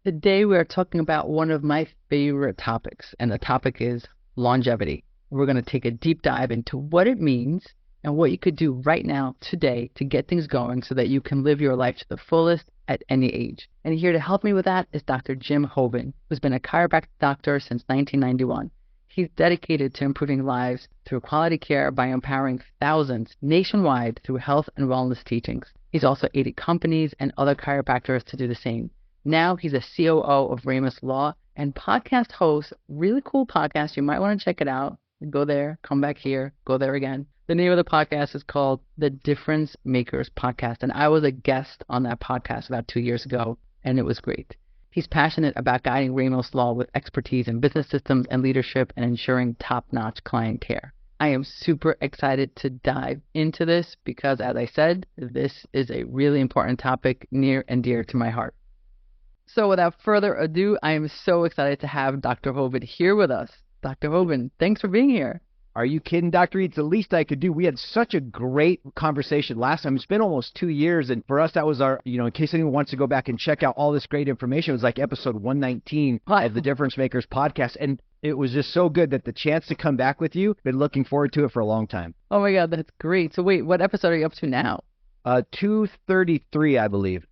Today we are talking about one of my favorite topics, and the topic is longevity. We're going to take a deep dive into what it means and what you could do right now, today, to get things going so that you can live your life to the fullest at any age. And here to help me with that is Dr. Jim Hoven, who's been a chiropractic doctor since 1991. He's dedicated to improving lives through quality care by empowering thousands nationwide through health and wellness teachings. He's also aided companies and other chiropractors to do the same. Now he's a COO of Ramos Law and podcast host, really cool podcast. You might want to check it out. Go there, come back here, go there again. The name of the podcast is called The Difference Makers Podcast, and I was a guest on that podcast about 2 years ago, and it was great. He's passionate about guiding Ramos Law with expertise in business systems and leadership and ensuring top-notch client care. I am super excited to dive into this because, as I said, this is a really important topic near and dear to my heart. So without further ado, I am so excited to have Dr. Hoven here with us. Dr. Hoven, thanks for being here. Are you kidding, Dr. E? It's the least I could do. We had such a great conversation last time. It's been almost 2 years, and for us, that was our, in case anyone wants to go back and check out all this great information, it was like episode 119 of the Difference Makers podcast, and it was just so good that the chance to come back with you, been looking forward to it for a long time. Oh my God, that's great. So wait, what episode are you up to now? 233, I believe.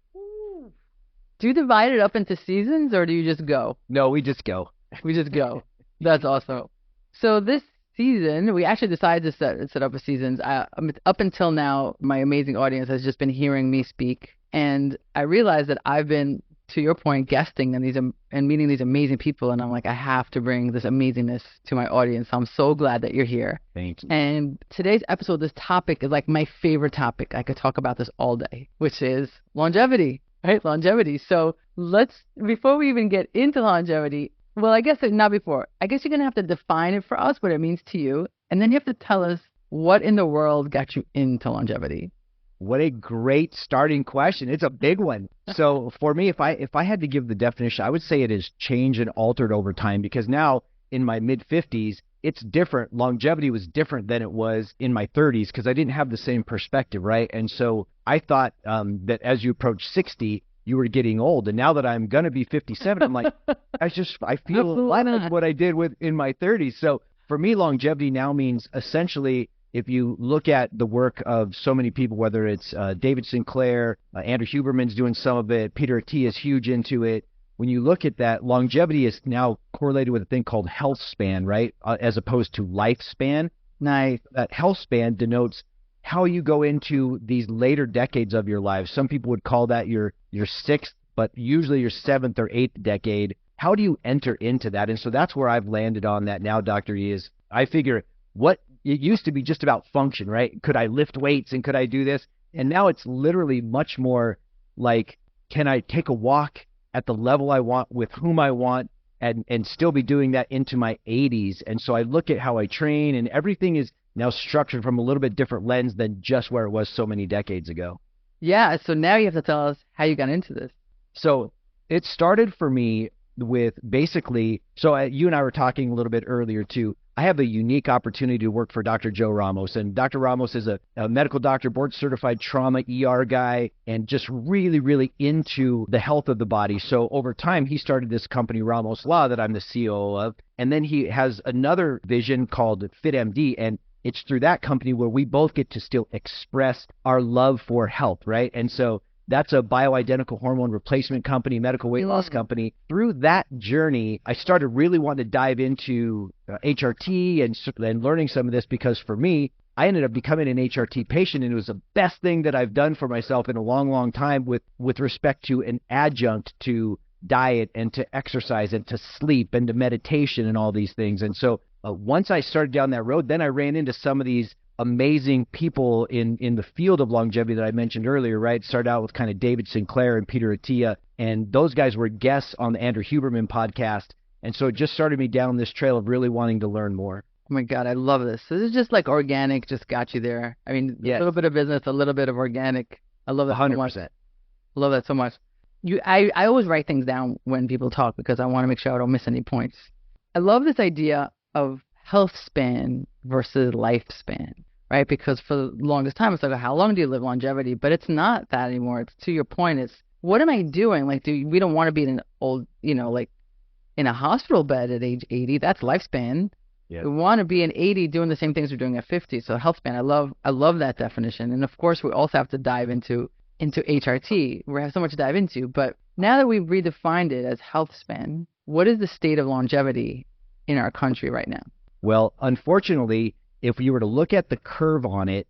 Do you divide it up into seasons, or do you just go? No, we just go. We just go. That's awesome. So this season, we actually decided to set up a seasons. Up until now, my amazing audience has just been hearing me speak, and I realized that I've been, to your point, guesting and meeting these amazing people, and I'm like, I have to bring this amazingness to my audience. So I'm so glad that you're here. Thank you. And today's episode, this topic is like my favorite topic. I could talk about this all day, which is longevity. Right, longevity. So before we even get into longevity, well, I guess not before. I guess you're going to have to define it for us, what it means to you. And then you have to tell us what in the world got you into longevity. What a great starting question. It's a big one. So for me, if I had to give the definition, I would say it is changed and altered over time, because now in my mid-50s, it's different. Longevity was different than it was in my 30s because I didn't have the same perspective, right? And so I thought that as you approach 60, you were getting old. And now that I'm going to be 57, I'm like, I feel a lot like what I did in my 30s. So for me, longevity now means essentially, if you look at the work of so many people, whether it's David Sinclair, Andrew Huberman's doing some of it, Peter T is huge into it. When you look at that, longevity is now correlated with a thing called health span, right? As opposed to lifespan. Nice. That health span denotes how you go into these later decades of your life. Some people would call that your sixth, but usually your seventh or eighth decade. How do you enter into that? And so that's where I've landed on that now, Dr. E, is I figure it used to be just about function, right? Could I lift weights and could I do this? And now it's literally much more like, can I take a walk at the level I want with whom I want and still be doing that into my 80s? And so I look at how I train, and everything is now structured from a little bit different lens than just where it was so many decades ago. Yeah, so now you have to tell us how you got into this. So it started for me with basically, you and I were talking a little bit earlier too. I have a unique opportunity to work for Dr. Joe Ramos, and Dr. Ramos is a medical doctor, board-certified trauma ER guy, and just really, really into the health of the body. So over time, he started this company, Ramos Law, that I'm the COO of, and then he has another vision called FitMD, and it's through that company where we both get to still express our love for health, right? And so that's a bioidentical hormone replacement company, medical weight loss company. Through that journey, I started really wanting to dive into HRT and learning some of this, because for me, I ended up becoming an HRT patient, and it was the best thing that I've done for myself in a long, long time with respect to an adjunct to diet and to exercise and to sleep and to meditation and all these things. And so once I started down that road, then I ran into some of these amazing people in the field of longevity that I mentioned earlier, right? Started out with kind of David Sinclair and Peter Attia, and those guys were guests on the Andrew Huberman podcast. And so it just started me down this trail of really wanting to learn more. Oh my God, I love this. This is just like organic, just got you there. I mean, yes. A little bit of business, a little bit of organic. I love that 100%. So much. I love that so much. I always write things down when people talk because I want to make sure I don't miss any points. I love this idea of health span versus lifespan, right? Because for the longest time, it's like, how long do you live? Longevity. But it's not that anymore. It's, to your point, it's what am I doing? Like, we don't want to be in an old, like in a hospital bed at age 80. That's lifespan. Yeah. We want to be in 80 doing the same things we're doing at 50. So health span, I love that definition. And of course, we also have to dive into HRT. We have so much to dive into. But now that we've redefined it as health span, what is the state of longevity in our country right now? Well, unfortunately, if you were to look at the curve on it,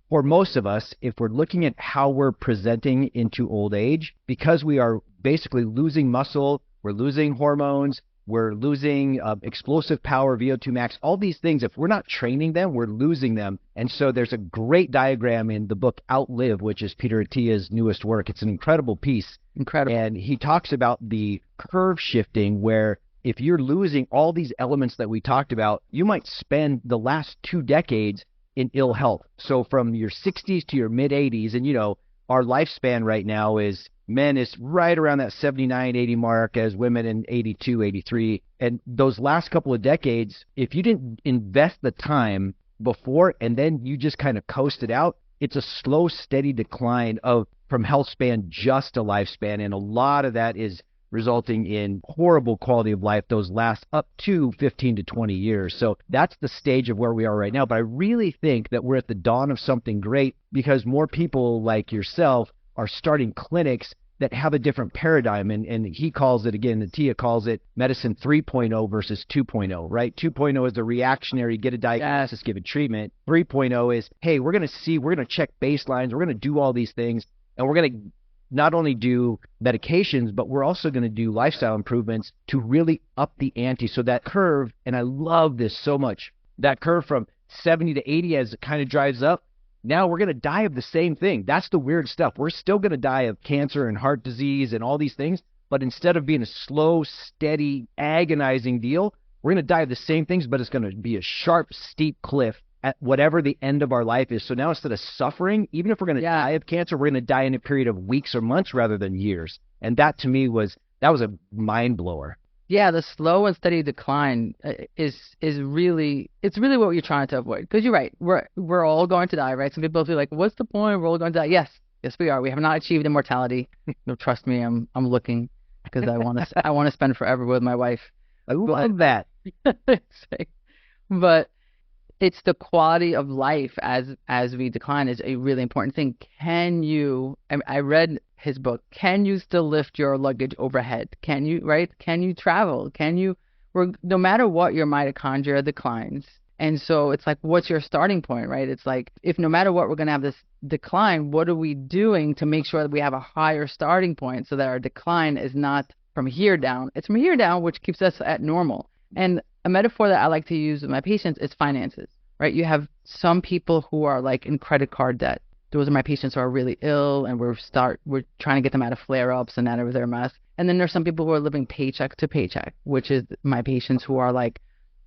for most of us, if we're looking at how we're presenting into old age, because we are basically losing muscle, we're losing hormones, we're losing explosive power, VO2 max, all these things. If we're not training them, we're losing them. And so there's a great diagram in the book Outlive, which is Peter Attia's newest work. It's an incredible piece. Incredible. And he talks about the curve shifting, where if you're losing all these elements that we talked about, you might spend the last 2 decades in ill health. So from your 60s to your mid 80s, and our lifespan right now is, men is right around that 79, 80 mark, as women in 82, 83. And those last couple of decades, if you didn't invest the time before and then you just kind of coasted out, it's a slow, steady decline from health span just to lifespan. And a lot of that is resulting in horrible quality of life those last up to 15 to 20 years. So that's the stage of where we are right now. But I really think that we're at the dawn of something great, because more people like yourself are starting clinics that have a different paradigm. And he calls it, again, Attia calls it medicine 3.0 versus 2.0, right? 2.0 is the reactionary, get a diagnosis, give a treatment. 3.0 is, hey, we're going to check baselines, we're going to do all these things, and we're going to not only do medications, but we're also going to do lifestyle improvements to really up the ante. So that curve, and I love this so much, that curve from 70 to 80 as it kind of drives up, now we're going to die of the same thing. That's the weird stuff. We're still going to die of cancer and heart disease and all these things, but instead of being a slow, steady, agonizing deal, we're going to die of the same things, but it's going to be a sharp, steep cliff at whatever the end of our life is. So now instead of suffering, even if we're going to die of cancer, we're going to die in a period of weeks or months rather than years. And that to me was a mind blower. Yeah, the slow and steady decline is really, it's really what you're trying to avoid. Because you're right, we're all going to die, right? Some people feel like, what's the point? We're all going to die. Yes, we are. We have not achieved immortality. No, trust me, I'm looking, because I want to spend forever with my wife. I love that. But it's the quality of life as we decline is a really important thing. I read his book, can you still lift your luggage overhead? Can you travel? No matter what, your mitochondria declines. And so it's like, what's your starting point, right? It's like, if no matter what, we're going to have this decline, what are we doing to make sure that we have a higher starting point so that our decline is not from here down? It's from here down, which keeps us at normal. And a metaphor that I like to use with my patients is finances, right? You have some people who are like in credit card debt. Those are my patients who are really ill, and we're trying to get them out of flare-ups and out of their mess. And then there's some people who are living paycheck to paycheck, which is my patients who are like,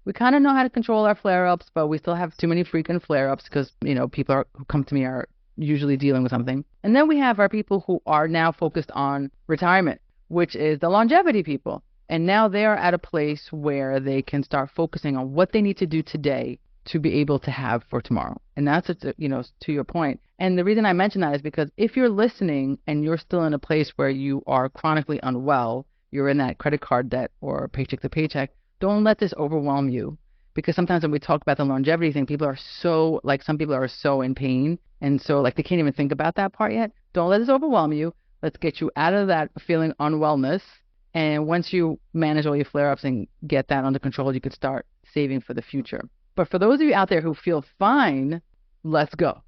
we kind of know how to control our flare-ups, but we still have too many frequent flare-ups because, people who come to me are usually dealing with something. And then we have our people who are now focused on retirement, which is the longevity people. And now they are at a place where they can start focusing on what they need to do today to be able to have for tomorrow. And that's, to your point. And the reason I mention that is because if you're listening and you're still in a place where you are chronically unwell, you're in that credit card debt or paycheck to paycheck, don't let this overwhelm you. Because sometimes when we talk about the longevity thing, some people are so in pain. And so they can't even think about that part yet. Don't let this overwhelm you. Let's get you out of that feeling unwellness. And once you manage all your flare-ups and get that under control, you could start saving for the future. But for those of you out there who feel fine, let's go.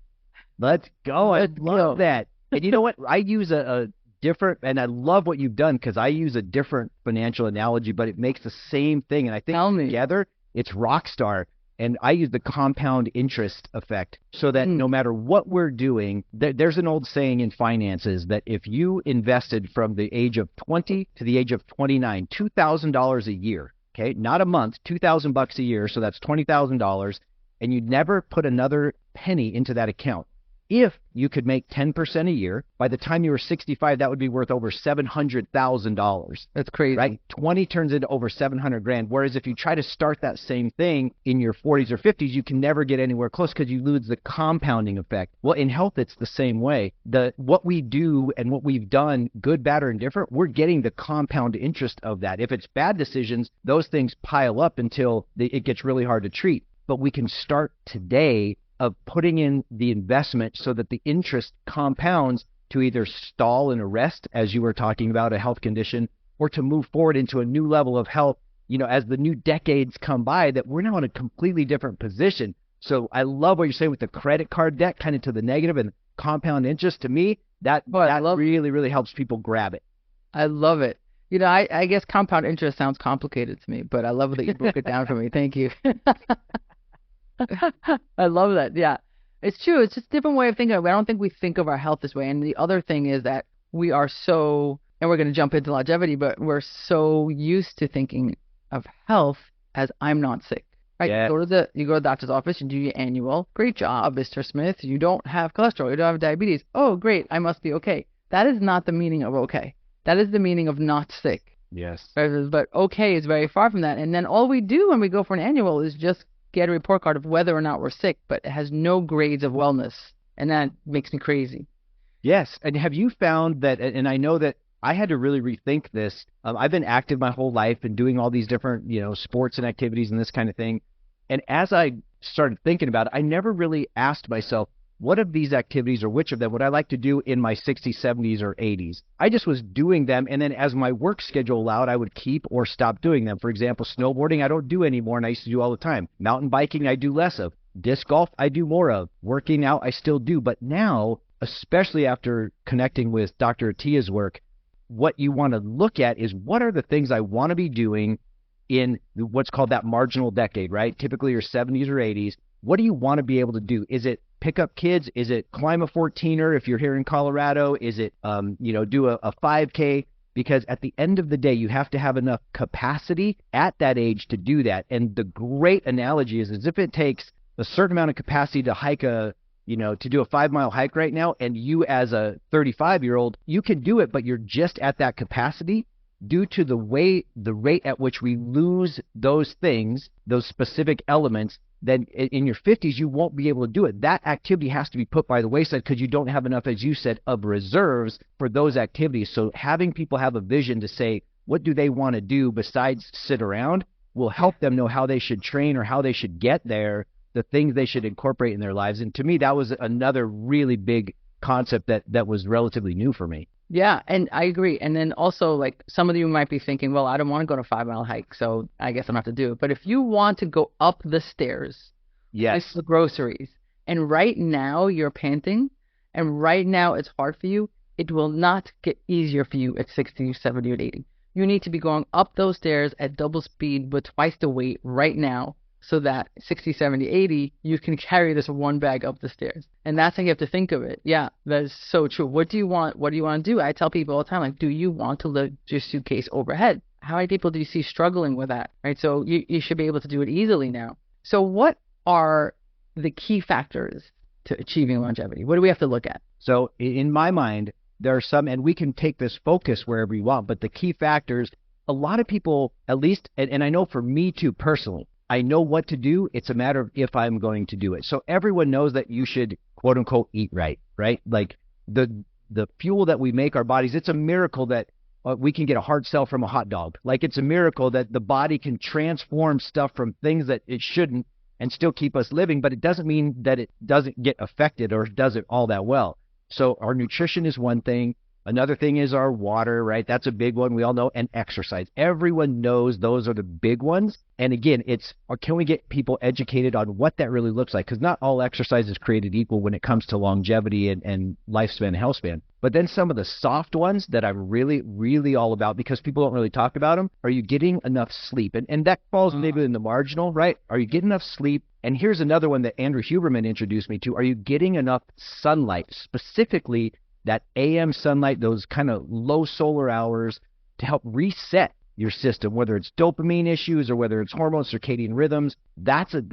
Let's go. I love that. And you know what? I use a different, and I love what you've done, because I use a different financial analogy, but it makes the same thing. And I think together it's rock star. And I use the compound interest effect, so that no matter what we're doing, there's an old saying in finances that if you invested from the age of 20 to the age of 29, $2,000 a year, okay, not a month, $2,000 a year, so that's $20,000, and you never put another penny into that account, if you could make 10% a year, by the time you were 65, that would be worth over $700,000. That's crazy. Right? 20 turns into over 700 grand. Whereas if you try to start that same thing in your 40s or 50s, you can never get anywhere close because you lose the compounding effect. Well, in health, it's the same way. What we do and what we've done, good, bad, or indifferent, we're getting the compound interest of that. If it's bad decisions, those things pile up until it gets really hard to treat. But we can start today of putting in the investment so that the interest compounds to either stall and arrest, as you were talking about, a health condition, or to move forward into a new level of health, as the new decades come by, that we're now in a completely different position. So I love what you're saying with the credit card debt, kind of to the negative, and compound interest. To me, that really, really helps people grab it. I love it. I guess compound interest sounds complicated to me, but I love that you broke it down for me. Thank you. I love that. Yeah, it's true. It's just a different way of thinking of it. I don't think we think of our health this way. And the other thing is that we are so, and we're going to jump into longevity, but we're so used to thinking of health as I'm not sick. Right? Yeah. You go to the doctor's office, you do your annual. Great job, Mr. Smith. You don't have cholesterol. You don't have diabetes. Oh, great. I must be okay. That is not the meaning of okay. That is the meaning of not sick. Yes. But okay is very far from that. And then all we do when we go for an annual is just get a report card of whether or not we're sick, but it has no grades of wellness. And that makes me crazy. Yes. And have you found that, and I know that I had to really rethink this. I've been active my whole life and doing all these different, sports and activities and this kind of thing. And as I started thinking about it, I never really asked myself, what of these activities or which of them would I like to do in my 60s, 70s, or 80s? I just was doing them, and then as my work schedule allowed, I would keep or stop doing them. For example, snowboarding I don't do anymore, and I used to do all the time. Mountain biking I do less of. Disc golf I do more of. Working out I still do. But now, especially after connecting with Dr. Atia's work, what you want to look at is what are the things I want to be doing in what's called that marginal decade, right? Typically your 70s or 80s. What do you want to be able to do? Is it pick up kids? Is it climb a 14er if you're here in Colorado? Is it, do a 5K? Because at the end of the day, you have to have enough capacity at that age to do that. And the great analogy is if it takes a certain amount of capacity to hike to do a 5-mile hike right now, and you as a 35-year-old, you can do it, but you're just at that capacity due to the rate at which we lose those things, those specific elements. Then in your 50s, you won't be able to do it. That activity has to be put by the wayside because you don't have enough, as you said, of reserves for those activities. So having people have a vision to say, what do they want to do besides sit around will help them know how they should train or how they should get there, the things they should incorporate in their lives. And to me, that was another really big concept that was relatively new for me. Yeah, and I agree. And then also, like, some of you might be thinking, well, I don't want to go on a 5-mile hike, so I guess I'm not to do it. But if you want to go up the stairs, yes, the groceries, and right now you're panting, and right now it's hard for you, it will not get easier for you at 60, 70, or 80. You need to be going up those stairs at double speed with twice the weight right now, so that 60, 70, 80, you can carry this one bag up the stairs. And that's how you have to think of it. Yeah, that is so true. What do you want? What do you want to do? I tell people all the time, like, do you want to lift your suitcase overhead? How many people do you see struggling with that? Right? So you should be able to do it easily now. So what are the key factors to achieving longevity? What do we have to look at? So in my mind, there are some, and we can take this focus wherever you want, but the key factors, a lot of people, at least, and I know for me too personally, I know what to do. It's a matter of if I'm going to do it. So everyone knows that you should, quote unquote, eat right? Like the fuel that we make our bodies, it's a miracle that we can get a hard sell from a hot dog. Like it's a miracle that the body can transform stuff from things that it shouldn't and still keep us living, but it doesn't mean that it doesn't get affected or does it all that well. So our nutrition is one thing. Another thing is our water, right? That's a big one. We all know. And exercise. Everyone knows those are the big ones. And again, can we get people educated on what that really looks like? Because not all exercise is created equal when it comes to longevity and lifespan and health span. But then some of the soft ones that I'm really, really all about, because people don't really talk about them, are you getting enough sleep? And that falls maybe in the marginal, right? Are you getting enough sleep? And here's another one that Andrew Huberman introduced me to. Are you getting enough sunlight, specifically that AM sunlight, those kind of low solar hours, to help reset your system, whether it's dopamine issues or whether it's hormones, circadian rhythms? That's a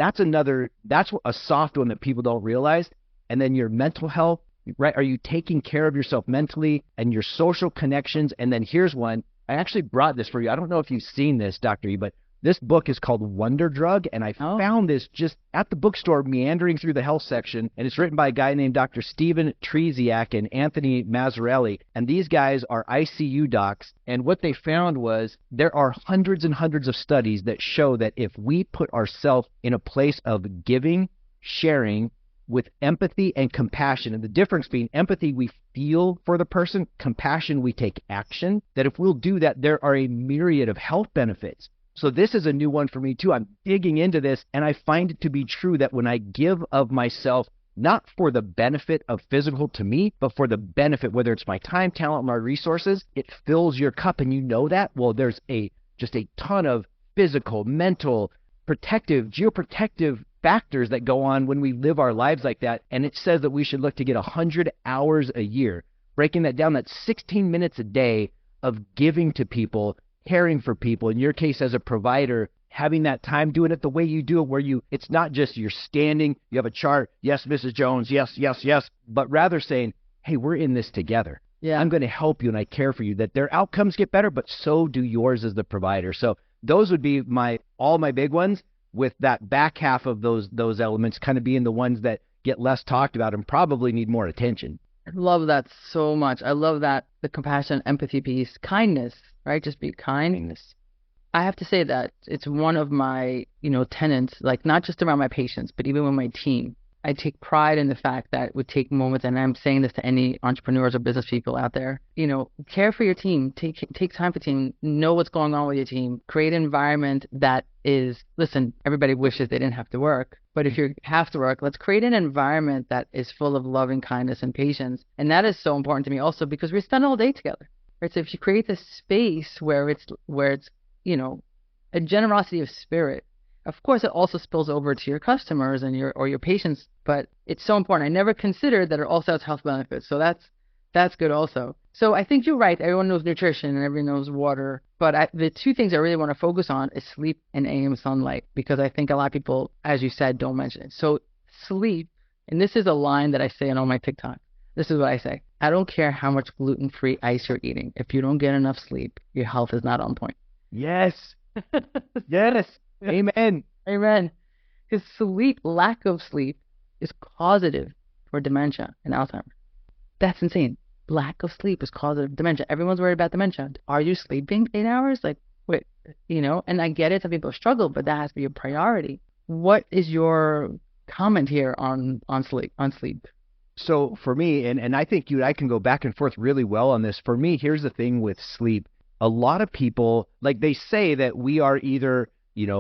soft one that people don't realize. and then your mental health, right? Are you taking care of yourself mentally and your social connections? And then here's one. I actually brought this for you. I don't know if you've seen this, Dr. E, but this book is called Wonder Drug, and I found this just at the bookstore meandering through the health section, and it's written by a guy named Dr. Stephen Treziak and Anthony Mazzarelli, and these guys are ICU docs, and what they found was there are hundreds and hundreds of studies that show that if we put ourselves in a place of giving, sharing, with empathy and compassion, and the difference being empathy, we feel for the person, compassion, we take action, that if we'll do that, there are a myriad of health benefits. So this is a new one for me too. I'm digging into this, and I find it to be true that when I give of myself, not for the benefit of physical to me, but for the benefit, whether it's my time, talent, my resources, it fills your cup, and you know that? Well, there's just a ton of physical, mental, protective, geoprotective factors that go on when we live our lives like that. And it says that we should look to get 100 hours a year. Breaking that down, that's 16 minutes a day of giving to people, caring for people. In your case, as a provider, having that time, doing it the way you do it, where it's not just you're standing, you have a chart, yes, Mrs. Jones, yes, yes, yes, but rather saying, hey, we're in this together. Yeah, I'm going to help you and I care for you, that their outcomes get better, but so do yours as the provider. So those would be all my big ones, with that back half of those elements kind of being the ones that get less talked about and probably need more attention. I love that so much. I love that, the compassion, empathy piece, kindness, right? Just be kindness. I have to say that it's one of my, tenets, like not just around my patients, but even with my team. I take pride in the fact that it would take moments, and I'm saying this to any entrepreneurs or business people out there, care for your team, take time for team, know what's going on with your team, create an environment that is, listen, everybody wishes they didn't have to work, but if you have to work, let's create an environment that is full of loving kindness and patience. And that is so important to me also because we spend all day together, right? So if you create this space where it's a generosity of spirit, of course, it also spills over to your customers and your patients, but it's so important. I never considered that it also has health benefits, so that's good also. So I think you're right. Everyone knows nutrition and everyone knows water, but the two things I really want to focus on is sleep and AM sunlight, because I think a lot of people, as you said, don't mention it. So sleep, and this is a line that I say on all my TikTok. This is what I say. I don't care how much gluten-free ice you're eating. If you don't get enough sleep, your health is not on point. Yes. Yes. Amen. Amen. Because lack of sleep is causative for dementia and Alzheimer's. That's insane. Lack of sleep is causative dementia. Everyone's worried about dementia. Are you sleeping 8 hours? Like, wait, and I get it, some people struggle, but that has to be a priority. What is your comment here on sleep? So for me, and I think I can go back and forth really well on this. For me, here's the thing with sleep. A lot of people, like they say that we are either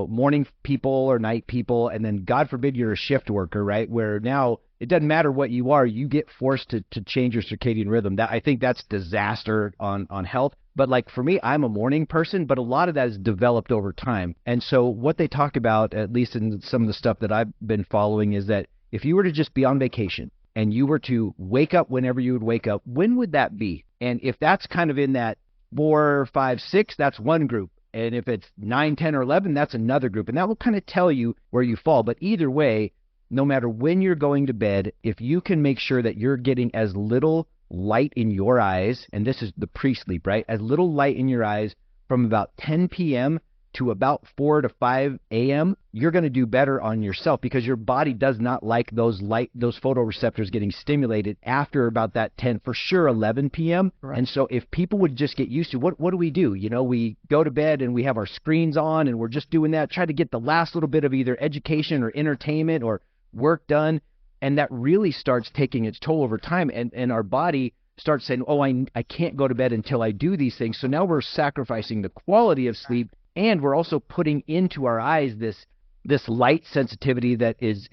morning people or night people, and then God forbid you're a shift worker, right? Where now it doesn't matter what you are, you get forced to change your circadian rhythm. That, I think that's disaster on health. But like for me, I'm a morning person, but a lot of that is developed over time. And so what they talk about, at least in some of the stuff that I've been following, is that if you were to just be on vacation and you were to wake up whenever you would wake up, when would that be? And if that's kind of in that 4, 5, 6, that's one group. And if it's 9, 10, or 11, that's another group. And that will kind of tell you where you fall. But either way, no matter when you're going to bed, if you can make sure that you're getting as little light in your eyes, and this is the pre-sleep, right? As little light in your eyes from about 10 p.m. to about 4 to 5 a.m., you're going to do better on yourself, because your body does not like those photoreceptors getting stimulated after about that 10, for sure 11 p.m. Right. And so if people would just get used to what do? We go to bed and we have our screens on and we're just doing that, try to get the last little bit of either education or entertainment or work done. And that really starts taking its toll over time. And our body starts saying, oh, I can't go to bed until I do these things. So now we're sacrificing the quality of sleep. And we're also putting into our eyes this light sensitivity that is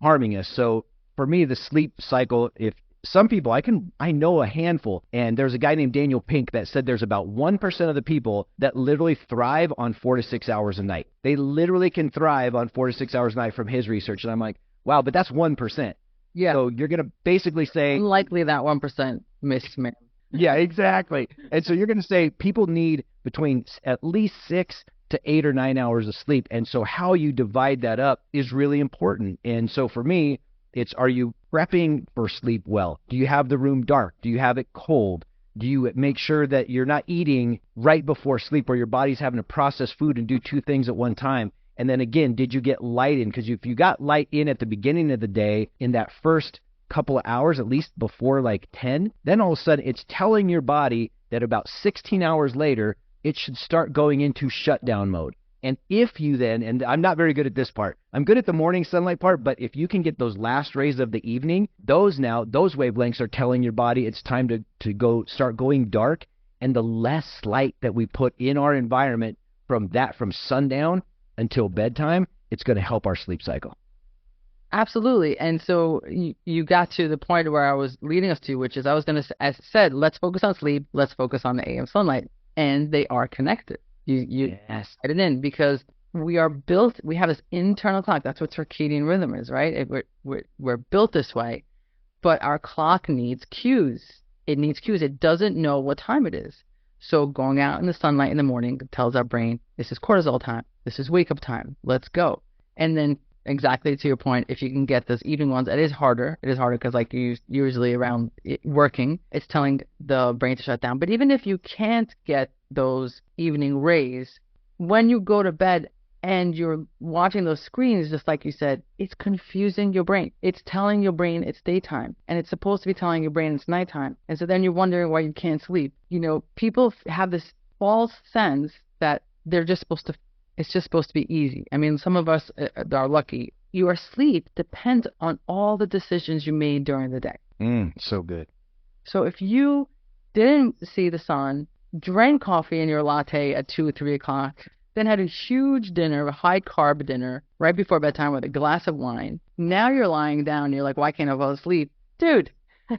harming us. So for me, the sleep cycle, if some people, I know a handful, and there's a guy named Daniel Pink that said there's about 1% of the people that literally thrive on 4 to 6 hours a night. They literally can thrive on 4 to 6 hours a night from his research. And I'm like, wow, but that's 1%. Yeah. So you're going to basically say... Unlikely that 1% missed, man. Yeah, exactly. And so you're going to say people need between at least 6 to 8 or 9 hours of sleep. And so how you divide that up is really important. And so for me, It's, are you prepping for sleep well? Do you have the room dark? Do you have it cold? Do you make sure that you're not eating right before sleep where your body's having to process food and do two things at one time? And then again, did you get light in? Because if you got light in at the beginning of the day, in that first couple of hours, at least before like 10, then all of a sudden it's telling your body that about 16 hours later, it should start going into shutdown mode. And if you then, and I'm not very good at this part, I'm good at the morning sunlight part, but if you can get those last rays of the evening, those wavelengths are telling your body it's time to start going dark. And the less light that we put in our environment from sundown until bedtime, it's going to help our sleep cycle. Absolutely. And so you got to the point where I was leading us to, which is I was going to, as I said, let's focus on sleep, let's focus on the AM sunlight. And they are connected. You Yes. get it in, because we are built, we have this internal clock. That's what circadian rhythm is, right? We're built this way, but our clock needs cues. It needs cues. It doesn't know what time it is. So going out in the sunlight in the morning tells our brain, this is cortisol time. This is wake up time. Let's go. And then exactly to your point, if you can get those evening ones, it is harder. It is harder because like you usually around working, it's telling the brain to shut down. But even if you can't get those evening rays, when you go to bed and you're watching those screens, just like you said, it's confusing your brain. It's telling your brain it's daytime, and it's supposed to be telling your brain it's nighttime. And so then you're wondering why you can't sleep. You know, people have this false sense that they're just supposed to, it's just supposed to be easy. I mean, some of us are lucky. Your sleep depends on all the decisions you made during the day. So good. So if you didn't see the sun, drank coffee in your latte at 2, 3 o'clock, then had a huge dinner, a high-carb dinner, right before bedtime with a glass of wine, now you're lying down and you're like, why can't I fall asleep? Dude, you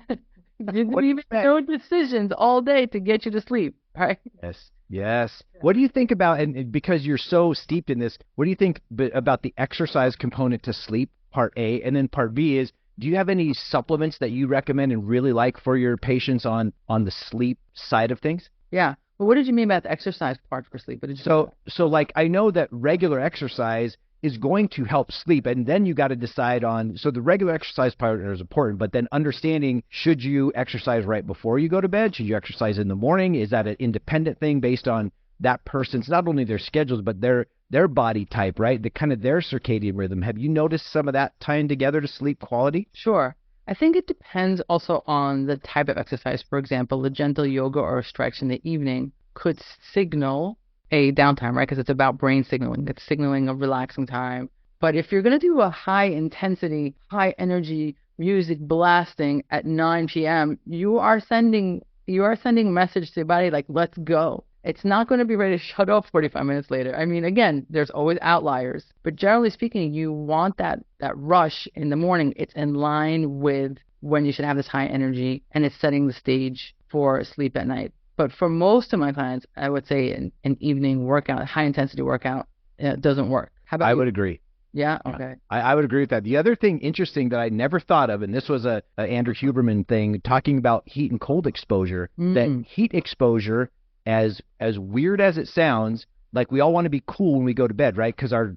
didn't even no decisions all day to get you to sleep, right? Yes. Yes. What do you think about, and because you're so steeped in this, what do you think about the exercise component to sleep, part A? And then part B is, do you have any supplements that you recommend and really like for your patients on the sleep side of things? Yeah. Well, what did you mean by the exercise part for sleep? What did you So like, I know that regular exercise is going to help sleep, and then you got to decide on, so the regular exercise part is important, but then understanding, should you exercise right before you go to bed? Should you exercise in the morning? Is that an independent thing based on that person's, not only their schedules, but their body type, right? The kind of their circadian rhythm. Have you noticed some of that tying together to sleep quality? Sure. I think it depends also on the type of exercise. For example, a gentle yoga or a stretch in the evening could signal a downtime, right? Because it's about brain signaling. It's signaling a relaxing time. But if you're going to do a high intensity, high energy music blasting at 9 p.m., you are sending a message to your body like, let's go. It's not going to be ready to shut off 45 minutes later. I mean, again, there's always outliers, but generally speaking, you want that rush in the morning. It's in line with when you should have this high energy, and it's setting the stage for sleep at night. But for most of my clients, I would say an evening workout, a high intensity workout, doesn't work. How about I you? would agree. Yeah? Okay. I would agree with that. The other thing interesting that I never thought of, and this was a Andrew Huberman thing, talking about heat and cold exposure, that heat exposure, as weird as it sounds, like we all want to be cool when we go to bed, right? Because our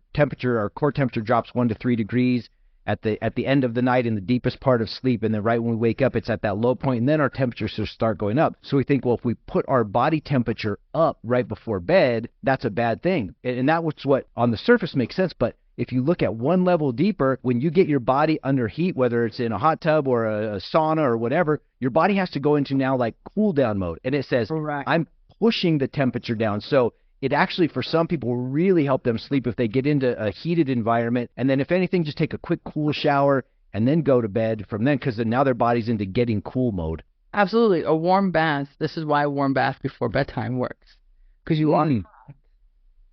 core temperature drops 1 to 3 degrees at the end of the night in the deepest part of sleep, and then right when we wake up, it's at that low point, and then our temperatures just start going up. So we think, well, if we put our body temperature up right before bed, that's a bad thing. And that was what on the surface makes sense, but if you look at one level deeper, when you get your body under heat, whether it's in a hot tub or a sauna or whatever, your body has to go into now like cool down mode. And it says, Correct. I'm pushing the temperature down. So it actually, for some people, will really help them sleep if they get into a heated environment. And then if anything, just take a quick cool shower and then go to bed from then, because now their body's into getting cool mode. Absolutely. A warm bath. This is why a warm bath before bedtime works. Because you are hot,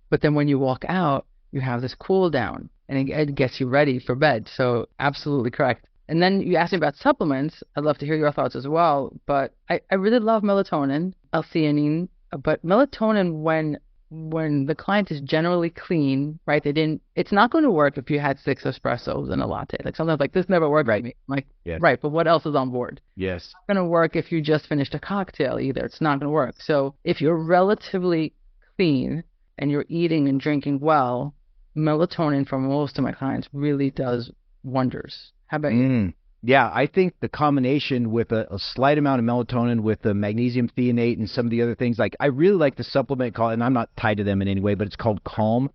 but then when you walk out, you have this cool down, and it gets you ready for bed. So absolutely correct. And then you asked me about supplements. I'd love to hear your thoughts as well. But I really love melatonin, L-theanine. But melatonin, when the client is generally clean, right? It's not going to work if you had 6 espressos and a latte. Like sometimes like this never worked for me. I'm like, Yes. right, but what else is on board? Yes. It's not going to work if you just finished a cocktail either. It's not going to work. So if you're relatively clean and you're eating and drinking well, melatonin for most of my clients really does wonders. How about you? Yeah, I think the combination with a slight amount of melatonin with the magnesium threonate and some of the other things, like I really like the supplement called, and I'm not tied to them in any way, but it's called Calm,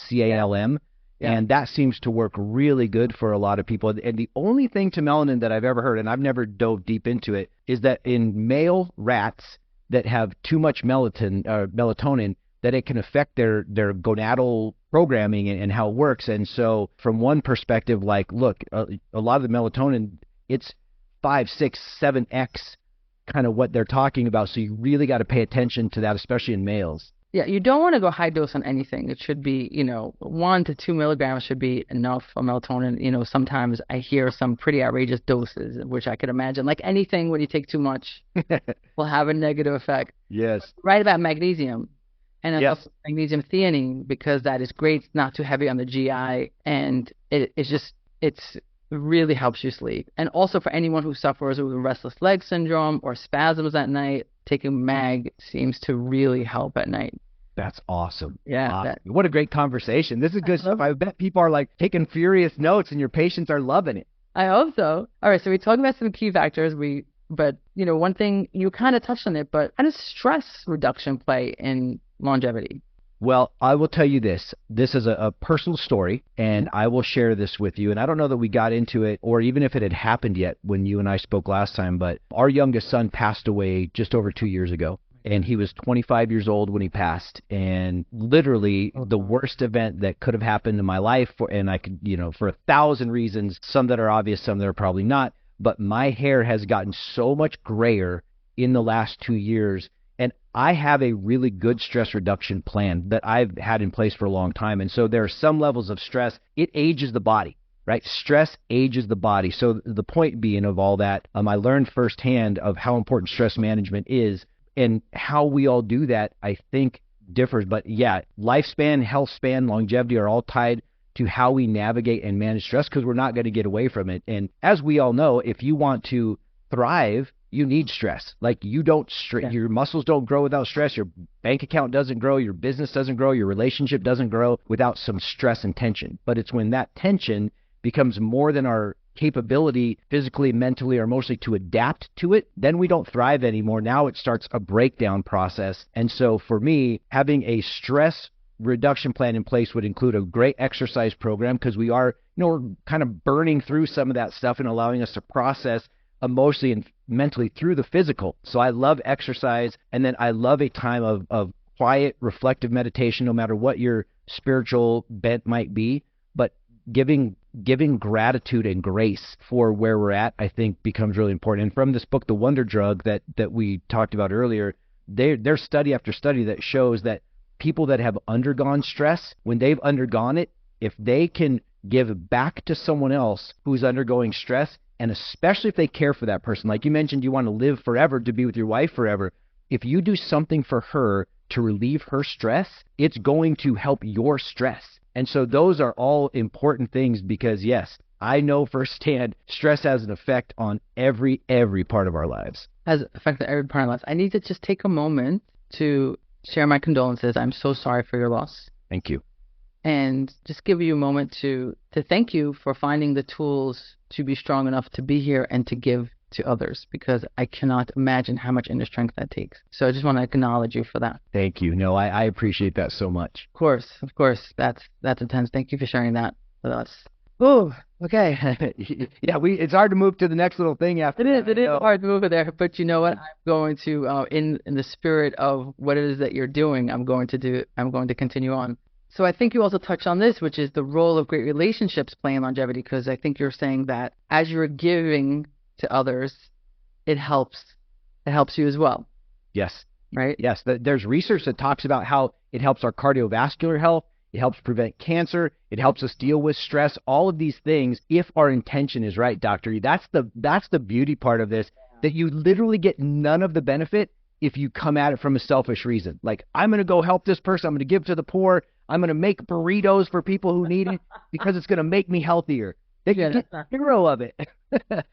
Calm. Yeah. And that seems to work really good for a lot of people. And the only thing to melanin that I've ever heard, and I've never dove deep into it, is that in male rats that have too much melatonin, that it can affect their gonadal programming and how it works. And so from one perspective, like, look, a lot of the melatonin, it's 5, 6, 7x kind of what they're talking about. So you really got to pay attention to that, especially in males. Yeah, you don't want to go high dose on anything. It should be, 1 to 2 milligrams should be enough for melatonin. Sometimes I hear some pretty outrageous doses, which I could imagine, like anything when you take too much will have a negative effect. Yes. Right about magnesium. And Yes. also magnesium theanine, because that is great, not too heavy on the GI, and it's really helps you sleep. And also for anyone who suffers with restless leg syndrome or spasms at night, taking mag seems to really help at night. That's awesome. Yeah. What a great conversation. This is good stuff. I bet people are like taking furious notes and your patients are loving it. I hope so. All right, so we talked about some key factors. But one thing, you kind of touched on it, but how does stress reduction play in longevity? Well, I will tell you this. This is a personal story, and I will share this with you. And I don't know that we got into it, or even if it had happened yet when you and I spoke last time, but our youngest son passed away just over 2 years ago. And he was 25 years old when he passed, and literally the worst event that could have happened in my life. And I could, for 1,000 reasons, some that are obvious, some that are probably not. But my hair has gotten so much grayer in the last 2 years. And I have a really good stress reduction plan that I've had in place for a long time. And so there are some levels of stress. It ages the body, right? Stress ages the body. So the point being of all that, I learned firsthand of how important stress management is, and how we all do that, I think, differs. But yeah, lifespan, health span, longevity are all tied to how we navigate and manage stress, because we're not going to get away from it. And as we all know, if you want to thrive, you need stress. Like your muscles don't grow without stress. Your bank account doesn't grow. Your business doesn't grow. Your relationship doesn't grow without some stress and tension. But it's when that tension becomes more than our capability physically, mentally, or emotionally to adapt to it, then we don't thrive anymore. Now it starts a breakdown process. And so for me, having a stress reduction plan in place would include a great exercise program, because we are, we're kind of burning through some of that stuff and allowing us to process emotionally and mentally through the physical. So I love exercise, and then I love a time of quiet, reflective meditation, no matter what your spiritual bent might be. But giving gratitude and grace for where we're at, I think, becomes really important. And from this book, The Wonder Drug, that we talked about earlier, there's study after study that shows that people that have undergone stress, when they've undergone it, if they can give back to someone else who's undergoing stress, and especially if they care for that person, like you mentioned, you want to live forever, to be with your wife forever. If you do something for her to relieve her stress, it's going to help your stress. And so those are all important things, because yes, I know firsthand stress has an effect on every part of our lives. Has affected every part of our lives. I need to just take a moment to share my condolences. I'm so sorry for your loss. Thank you. And just give you a moment to thank you for finding the tools to be strong enough to be here and to give to others, because I cannot imagine how much inner strength that takes. So I just want to acknowledge you for that. Thank you. No, I appreciate that so much. Of course. That's intense. Thank you for sharing that with us. Oh, okay. Yeah, it's hard to move to the next little thing after. It is hard to move there, but you know what? I'm going to, in the spirit of what it is that you're doing, I'm going to continue on. So I think you also touched on this, which is the role of great relationships play in longevity, because I think you're saying that as you're giving to others, it helps you as well. Yes. Right? Yes. There's research that talks about how it helps our cardiovascular health. It helps prevent cancer. It helps us deal with stress. All of these things, if our intention is right, Doctor. That's the beauty part of this, that you literally get none of the benefit if you come at it from a selfish reason. Like, I'm going to go help this person. I'm going to give to the poor. I'm going to make burritos for people who need it because it's going to make me healthier. They get zero of it.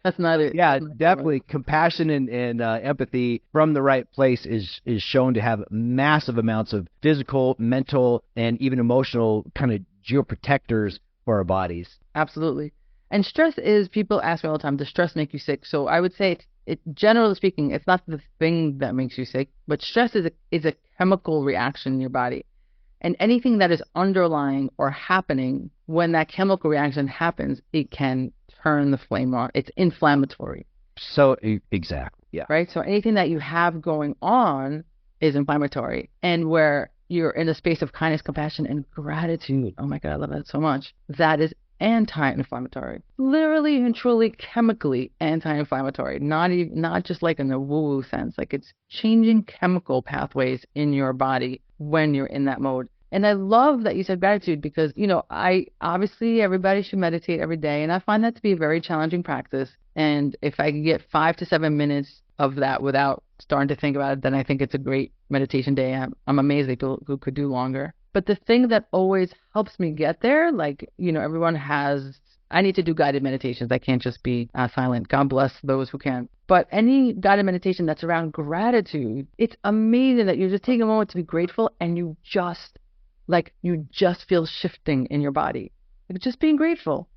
That's not it. Yeah, definitely. Compassion and empathy from the right place is shown to have massive amounts of physical, mental, and even emotional kind of geoprotectors for our bodies. Absolutely. And stress is, people ask me all the time, does stress make you sick? So I would say generally speaking, it's not the thing that makes you sick, but stress is a chemical reaction in your body. And anything that is underlying or happening when that chemical reaction happens, it can turn the flame on. It's inflammatory. So exactly. Yeah. Right? So anything that you have going on is inflammatory. And where you're in a space of kindness, compassion, and gratitude, oh my God, I love that so much, that is anti-inflammatory. Literally and truly chemically anti-inflammatory. Not just like in a woo-woo sense. Like it's changing chemical pathways in your body when you're in that mode. And I love that you said gratitude because, I obviously everybody should meditate every day. And I find that to be a very challenging practice. And if I can get 5 to 7 minutes of that without starting to think about it, then I think it's a great meditation day. I'm amazed at people who could do longer. But the thing that always helps me get there, like, everyone I need to do guided meditations. I can't just be silent. God bless those who can. But any guided meditation that's around gratitude, it's amazing that you're just taking a moment to be grateful and you just feel shifting in your body. Like just being grateful,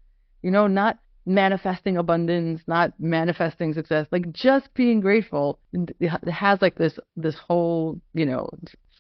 not manifesting abundance, not manifesting success, like just being grateful. It has like this whole,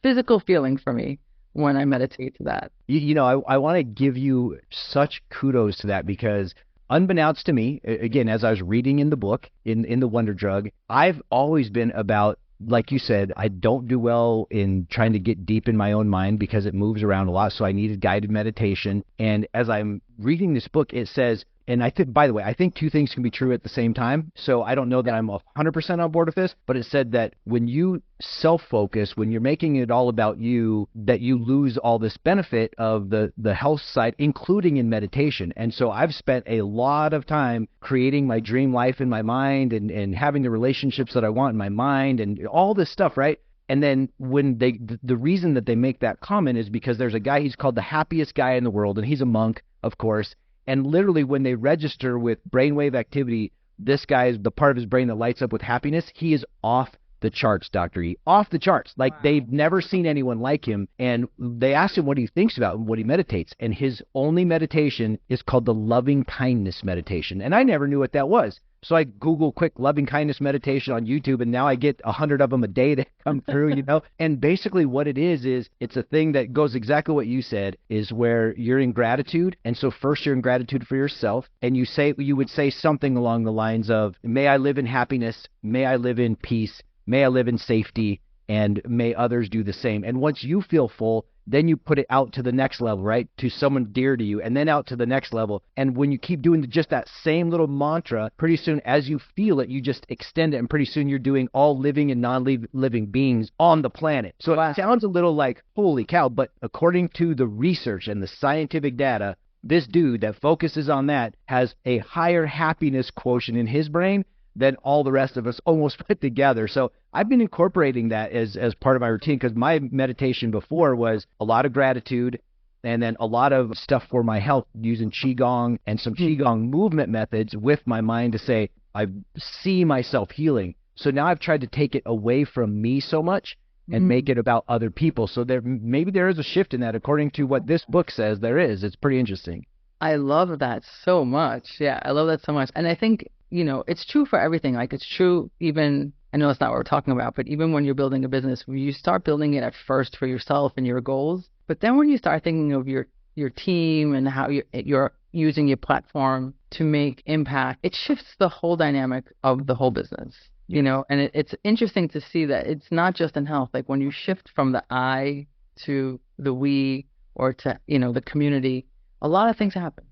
physical feeling for me when I meditate to that. I want to give you such kudos to that because unbeknownst to me, again, as I was reading in the book, in the Wonder Drug, I've always been about, like you said, I don't do well in trying to get deep in my own mind because it moves around a lot. So I needed guided meditation. And as I'm reading this book, it says, and I think, by the way, I think two things can be true at the same time. So I don't know that I'm 100% on board with this, but it said that when you self-focus, when you're making it all about you, that you lose all this benefit of the health side, including in meditation. And so I've spent a lot of time creating my dream life in my mind and having the relationships that I want in my mind and all this stuff, right? And then when the reason that they make that comment is because there's a guy, he's called the happiest guy in the world, and he's a monk, of course. And literally when they register with brainwave activity, this guy is the part of his brain that lights up with happiness. He is off the charts, Dr. E. Off the charts. Like, wow. They've never seen anyone like him. And they asked him what he thinks about and what he meditates. And his only meditation is called the loving kindness meditation. And I never knew what that was. So I Google quick loving kindness meditation on YouTube, and now I get 100 of them a day that come through, And basically what it is it's a thing that goes exactly what you said, is where you're in gratitude. And so first you're in gratitude for yourself, and you would say something along the lines of, may I live in happiness, may I live in peace, may I live in safety, and may others do the same. And once you feel full, then you put it out to the next level, right? To someone dear to you, and then out to the next level. And when you keep doing just that same little mantra, pretty soon as you feel it, you just extend it, and pretty soon you're doing all living and non-living beings on the planet. So It sounds a little like, holy cow, but according to the research and the scientific data, this dude that focuses on that has a higher happiness quotient in his brain than all the rest of us almost put together. So I've been incorporating that as part of my routine, because my meditation before was a lot of gratitude and then a lot of stuff for my health, using Qigong and some Qigong movement methods with my mind to say, I see myself healing. So now I've tried to take it away from me so much and make it about other people. So maybe there is a shift in that, according to what this book says there is. It's pretty interesting. I love that so much. Yeah, I love that so much. And I think, it's true for everything. Like, it's true even, I know that's not what we're talking about, but even when you're building a business, you start building it at first for yourself and your goals. But then when you start thinking of your team and how you're using your platform to make impact, it shifts the whole dynamic of the whole business, and it's interesting to see that it's not just in health. Like, when you shift from the I to the we, or to, the community, a lot of things happen.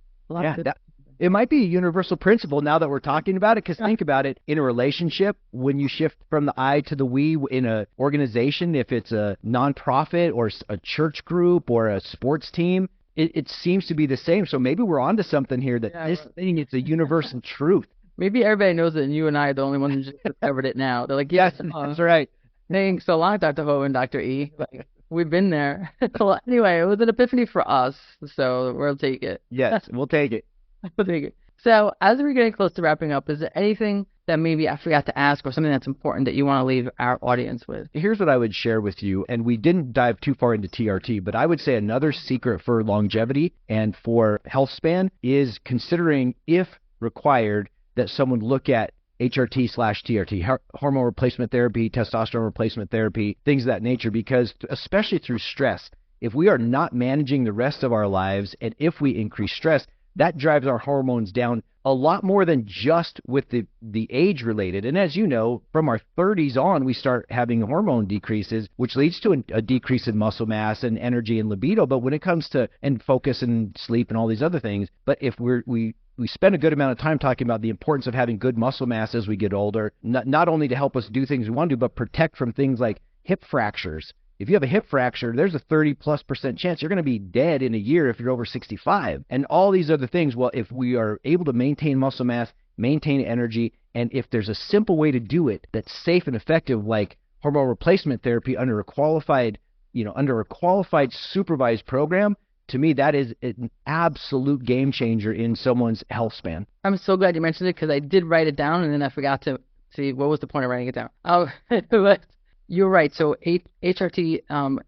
It might be a universal principle now that we're talking about it, because think about it, in a relationship, when you shift from the I to the we in an organization, if it's a nonprofit or a church group or a sports team, it seems to be the same. So maybe we're onto something here, that this thing is a universal truth. Maybe everybody knows it, and you and I are the only ones who just discovered it now. They're like, yes, that's right. Thanks so long, Dr. Hoven, Dr. E. Like, we've been there. Well, anyway, it was an epiphany for us, so we'll take it. Yes, we'll take it. So as we're getting close to wrapping up, is there anything that maybe I forgot to ask, or something that's important that you want to leave our audience with? Here's what I would share with you, and we didn't dive too far into TRT, but I would say another secret for longevity and for health span is considering, if required, that someone look at HRT/TRT, hormone replacement therapy, testosterone replacement therapy, things of that nature, because especially through stress, if we are not managing the rest of our lives, and if we increase stress, that drives our hormones down a lot more than just with the age related. And as you know, from our 30s on, we start having hormone decreases, which leads to a decrease in muscle mass and energy and libido. But when it comes to and focus and sleep and all these other things, but if we spend a good amount of time talking about the importance of having good muscle mass as we get older, not only to help us do things we want to do, but protect from things like hip fractures. If you have a hip fracture, there's a 30+% chance you're going to be dead in a year if you're over 65. And all these other things, well, if we are able to maintain muscle mass, maintain energy, and if there's a simple way to do it that's safe and effective, like hormone replacement therapy under a qualified supervised program, to me, that is an absolute game changer in someone's health span. I'm so glad you mentioned it, because I did write it down and then I forgot to see what was the point of writing it down. But you're right. So HRT,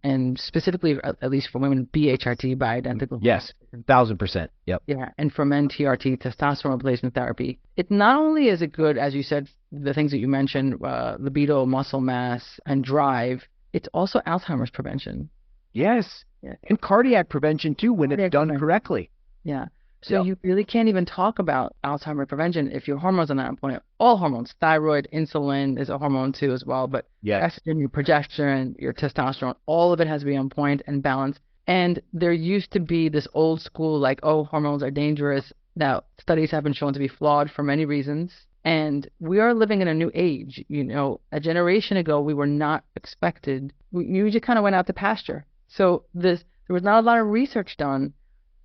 and specifically, at least for women, BHRT, bioidentical. Yes, 1,000%. Yep. Yeah, and for men, TRT, testosterone replacement therapy. It not only is it good, as you said, the things that you mentioned, libido, muscle mass, and drive, it's also Alzheimer's prevention. Yes. Yeah. And cardiac prevention too, when it's done correctly. Yeah. So you really can't even talk about Alzheimer's prevention if your hormones are not on point. All hormones, thyroid, insulin is a hormone too as well, but estrogen, your progesterone, your testosterone, all of it has to be on point and balanced. And there used to be this old school, like, oh, hormones are dangerous. Now, studies have been shown to be flawed for many reasons. And we are living in a new age. You know, a generation ago, we were not expected. We just kind of went out to pasture. So there was not a lot of research done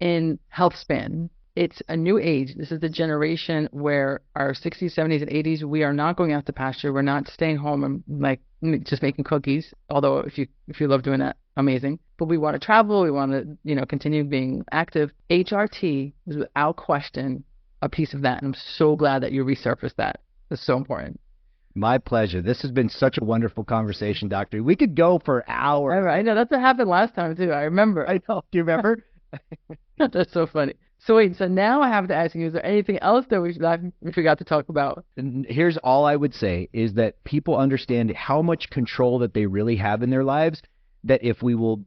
in health span. It's a new age. This is the generation where our 60s, 70s, and 80s, we are not going out to pasture. We're not staying home and like just making cookies. Although if you love doing that, amazing. But we want to travel. We want to continue being active. HRT is without question a piece of that, and I'm so glad that you resurfaced that. It's so important. My pleasure. This has been such a wonderful conversation, Doctor. We could go for hours. I know that's what happened last time too. I remember. I know. Do you remember? That's so funny. So wait, so now I have to ask you, is there anything else that we forgot to talk about? And here's all I would say is that people understand how much control that they really have in their lives, that if we will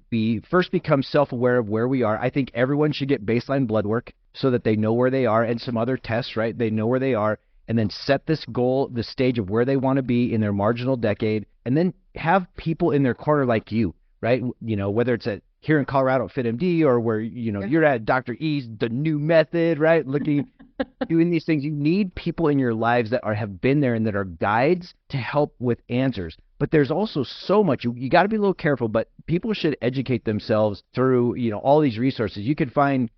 first become self-aware of where we are. I think everyone should get baseline blood work so that they know where they are, and some other tests, right? They know where they are, and then set this goal, the stage of where they want to be in their marginal decade, and then have people in their corner like you, right? Whether it's here in Colorado at FitMD, or where, you're at Dr. E's, the new method, right? Doing these things. You need people in your lives that have been there and that are guides to help with answers. But there's also so much, you got to be a little careful, but people should educate themselves through, all these resources. You can find,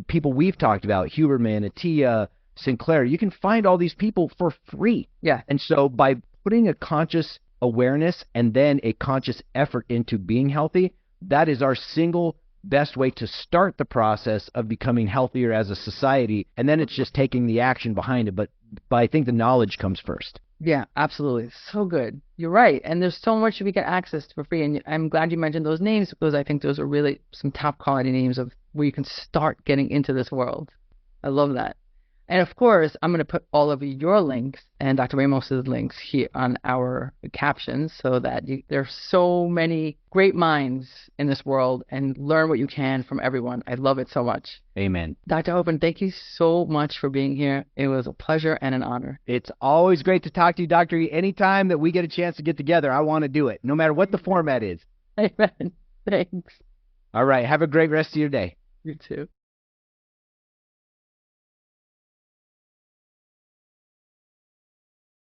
people we've talked about, Huberman, Atia, Sinclair. You can find all these people for free. Yeah. And so by putting a conscious awareness and then a conscious effort into being healthy, that is our single best way to start the process of becoming healthier as a society. And then it's just taking the action behind it. But I think the knowledge comes first. Yeah, absolutely. So good. You're right. And there's so much we get access to for free. And I'm glad you mentioned those names, because I think those are really some top quality names of where you can start getting into this world. I love that. And of course, I'm going to put all of your links and Dr. Ramos's links here on our captions, so that there's so many great minds in this world, and learn what you can from everyone. I love it so much. Amen. Dr. Hoven, thank you so much for being here. It was a pleasure and an honor. It's always great to talk to you, Dr. E. Anytime that we get a chance to get together, I want to do it, no matter what the format is. Amen. Thanks. All right. Have a great rest of your day. You too.